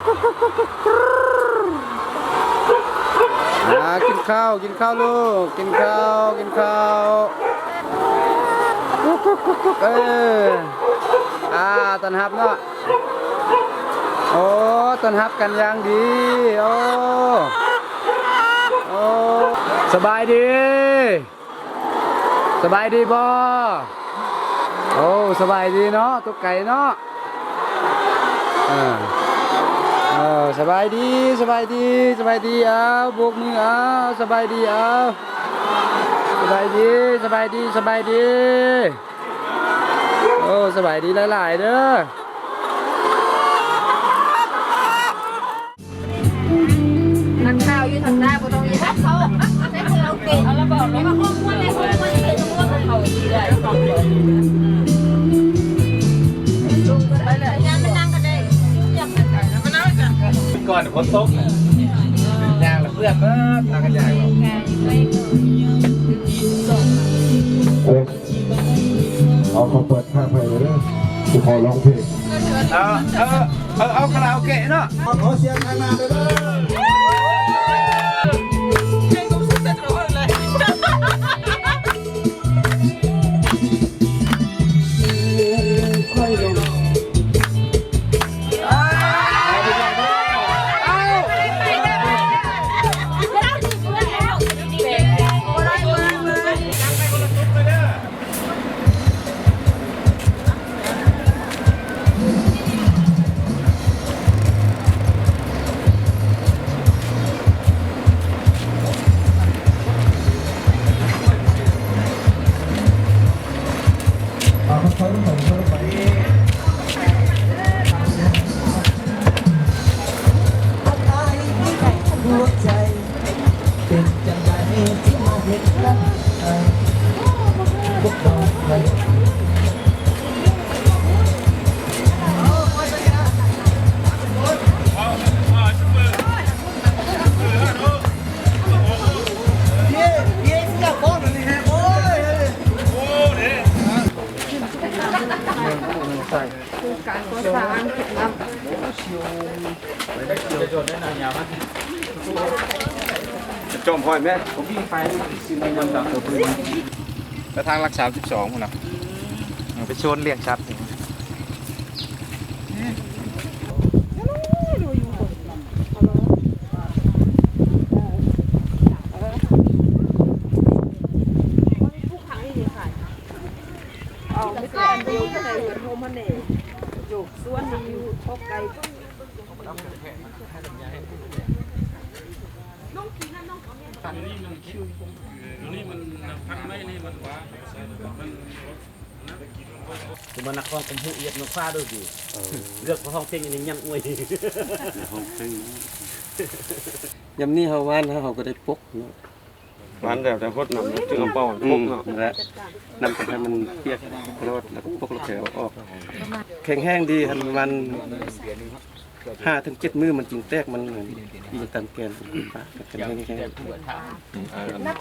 กินข้าวลูกกินข้าวต้อนรับเนาะโอ้ต้อนรับกันอย่างดีโอ้สบายดีบ่โอ้สบายดีเนาะตุ๊กไก่เนาะสบายดีเอาบวกมือเอาสบายดีเอาสบายดีโอ้สบายดีหลายๆเด้อนักข่าวอยู่ทางหน้าบ่ต้องยัดเขาใช้คือเราเก่งเอาแล้วบอกเลยว่าห้องม้วนในห้องม้วนนี่คือม้วนเขาดีเลยต้องเปิดลงไปเลยยามไม่นั่งก็ได้อยากไปแล้วมานั่งกันก่อนฝนตกยางละเพื่อนทางกันยางเอาเขาเปิดข้างไปเลยนะจะขอร้องเพลงเอาคาราโอเกะเนาะขอเสียงข้างหน้าเลยการก่อสร้างจมพอยไหมผมวิ่งไปซิมยำดังตัวปืนแล้วทางรักษา12คนนะไปชนเลี้ยงชัดไม่ใช่อันเดียวก็ได้เหมือนโฮมเน่โยกส่วนนี้อยู่พกไก่คือมันนักห้องเป็นผู้เอียดนักฟ้าด้วยอยู่เลือกห้องเพลงอันนี้ยังอวยห้องเพลงยำนี่เขาว่านเขาก็ได้ปกเนาะ วันแบบจะพดนำจึงเอาเป้าพกเนาะและนำไปให้มันเปียกรดแล้วก็ปกแล้วแถวออกแข็งแห้งดีทันมัน5-7 มื้อมันจึงแตกมันยิงตามแกนแข็งแห้ง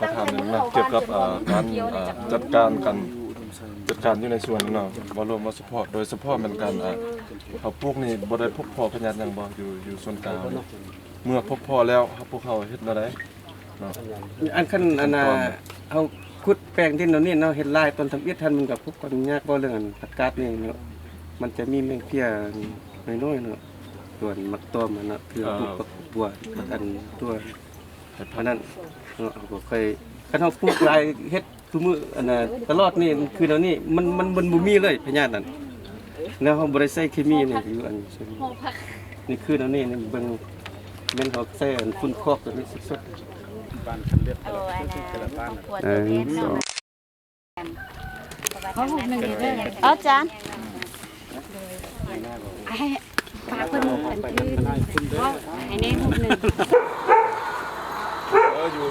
ก็ทำนะเกี่ยวกับการจัดการอยู่ในส่วนเนาะบอลรวมว่าสปอร์ตโดยเฉพาะมันการเขาพวกนี้บ่ได้พบพอพญานอย่างบ่อยู่ส่วนกลางเมื่อพบพอแล้วพวกเขาเฮ็ดอะไรเนาะอันขั้นเอาขุดแปลงที่เรานี่เนาะเห็ดลายตอนทำเอียดทันมันกับพวกคนยากบ่เรื่องผักกาดนี่เนาะมันจะมีแมงเพี้ยน้อยๆเนาะส่วนมักต้อมมันนะคือปลูกบัวอันตัวเพราะนั้นเนาะก็เคยคันเฮาปลูกลายเฮ็ดทุกมื้ออันน่ะตลอดนี่คือเดี๋ยวนี้มันบ่มีเลยพญาตินั่นแล้วเฮาบ่ได้ใส่เคมีนี่อยู่อันนี่คือเดี๋ยวนี้นี่เบิ่งแม่นเขาใส่อันฝุ่นคอกตัวนี้สดๆบ้านคันเลือดแต่ละบ้านเขาหุบหนึ่งเลยจานให้ปากคนอันที่ให้แน่หุบหนึ่งอยู่